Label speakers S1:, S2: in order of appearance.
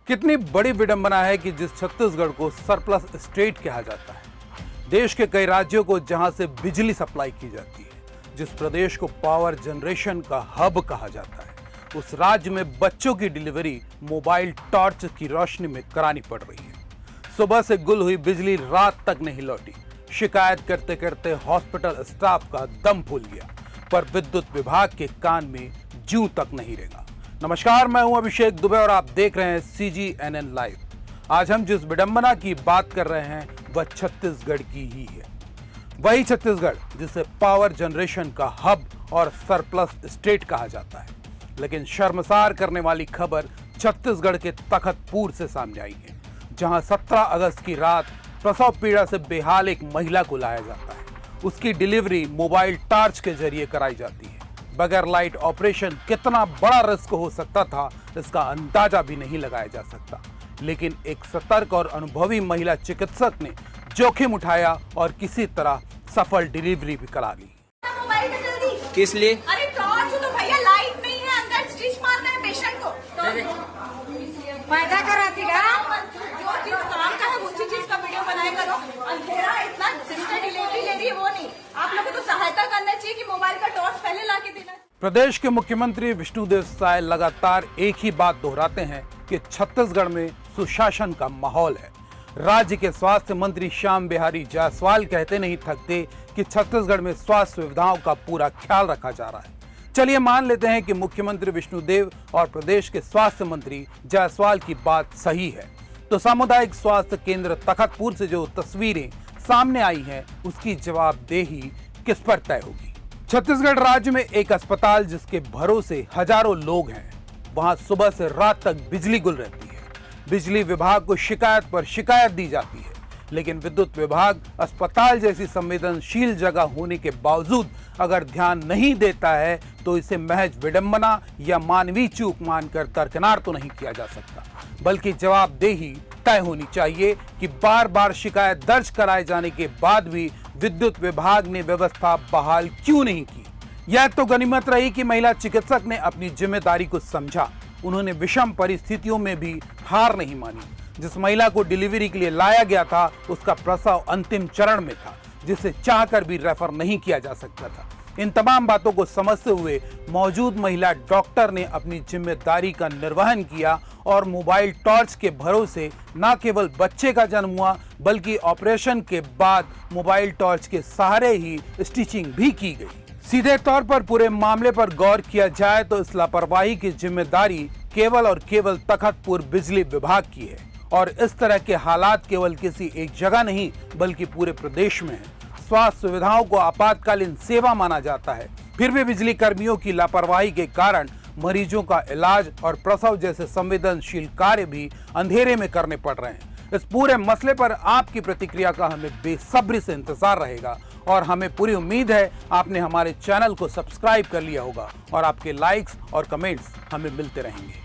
S1: कितनी बड़ी विडंबना है कि जिस छत्तीसगढ़ को सरप्लस स्टेट कहा जाता है, देश के कई राज्यों को जहां से बिजली सप्लाई की जाती है, जिस प्रदेश को पावर जनरेशन का हब कहा जाता है, उस राज्य में बच्चों की डिलीवरी मोबाइल टॉर्च की रोशनी में करानी पड़ रही है। सुबह से गुल हुई बिजली रात तक नहीं लौटी। शिकायत करते करते हॉस्पिटल स्टाफ का दम फूल गया, पर विद्युत विभाग के कान में जूं तक नहीं रेंगा। नमस्कार, मैं हूं अभिषेक दुबे और आप देख रहे हैं CGNN लाइव। आज हम जिस विडंबना की बात कर रहे हैं वह छत्तीसगढ़ की ही है। वही छत्तीसगढ़ जिसे पावर जनरेशन का हब और सरप्लस स्टेट कहा जाता है। लेकिन शर्मसार करने वाली खबर छत्तीसगढ़ के तखतपुर से सामने आई है, जहां 17 अगस्त की रात प्रसव पीड़ा से बेहाल एक महिला को लाया जाता है। उसकी डिलीवरी मोबाइल टॉर्च के जरिए कराई जाती है। बगैर लाइट ऑपरेशन कितना बड़ा रिस्क हो सकता था, इसका अंदाजा भी नहीं लगाया जा सकता। लेकिन एक सतर्क और अनुभवी महिला चिकित्सक ने जोखिम उठाया और किसी तरह सफल डिलीवरी भी करा ली।
S2: किस लिए?
S3: अरे टॉर्च तो भैया लाइट नहीं है, अंदर स्टिच मारना है पेशेंट को। फायदा करा थी जो चीज काम का है उसी चीज का वीडियो बनाया करो। अंधेरा इतना सिस्टर डिलीवरी ले रही है वो नहीं, आप लोगों को तो सहायता करना चाहिए कि मोबाइल का टॉर्च पहले ला के देना।
S1: प्रदेश के मुख्यमंत्री विष्णुदेव साय लगातार एक ही बात दोहराते हैं कि छत्तीसगढ़ में सुशासन का माहौल है। राज्य के स्वास्थ्य मंत्री श्याम बिहारी जायसवाल कहते नहीं थकते कि छत्तीसगढ़ में स्वास्थ्य सुविधाओं का पूरा ख्याल रखा जा रहा है। चलिए मान लेते हैं कि मुख्यमंत्री विष्णुदेव और प्रदेश के स्वास्थ्य मंत्री जायसवाल की बात सही है, तो सामुदायिक स्वास्थ्य केंद्र तखतपुर से जो तस्वीरें सामने आई हैं, उसकी जवाबदेही किस पर तय होगी। छत्तीसगढ़ राज्य में एक अस्पताल जिसके भरोसे हजारों लोग हैं, वहां सुबह से रात तक बिजली गुल रहती है। बिजली विभाग को शिकायत पर शिकायत दी जाती है, लेकिन विद्युत विभाग अस्पताल जैसी संवेदनशील जगह होने के बावजूद अगर ध्यान नहीं देता है तो इसे महज विडंबना या मानवीय चूक मानकर दरकिनार तो नहीं किया जा सकता, बल्कि जवाबदेही तय होनी चाहिए कि बार बार शिकायत दर्ज कराए जाने के बाद भी विद्युत विभाग ने व्यवस्था बहाल क्यों नहीं की। यह तो गनीमत रही कि महिला चिकित्सक ने अपनी जिम्मेदारी को समझा। उन्होंने विषम परिस्थितियों में भी हार नहीं मानी। जिस महिला को डिलीवरी के लिए लाया गया था उसका प्रसव अंतिम चरण में था, जिसे चाहकर भी रेफर नहीं किया जा सकता था। इन तमाम बातों को समझते हुए मौजूद महिला डॉक्टर ने अपनी जिम्मेदारी का निर्वहन किया और मोबाइल टॉर्च के भरोसे न केवल बच्चे का जन्म हुआ, बल्कि ऑपरेशन के बाद मोबाइल टॉर्च के सहारे ही स्टिचिंग भी की गई। सीधे तौर पर पूरे मामले पर गौर किया जाए तो इस लापरवाही की जिम्मेदारी केवल और केवल तखतपुर बिजली विभाग की है, और इस तरह के हालात केवल किसी एक जगह नहीं बल्कि पूरे प्रदेश में है। स्वास्थ्य सुविधाओं को आपातकालीन सेवा माना जाता है, फिर भी बिजली कर्मियों की लापरवाही के कारण मरीजों का इलाज और प्रसव जैसे संवेदनशील कार्य भी अंधेरे में करने पड़ रहे हैं। इस पूरे मसले पर आपकी प्रतिक्रिया का हमें बेसब्री से इंतजार रहेगा, और हमें पूरी उम्मीद है आपने हमारे चैनल को सब्सक्राइब कर लिया होगा और आपके लाइक्स और कमेंट्स हमें मिलते रहेंगे।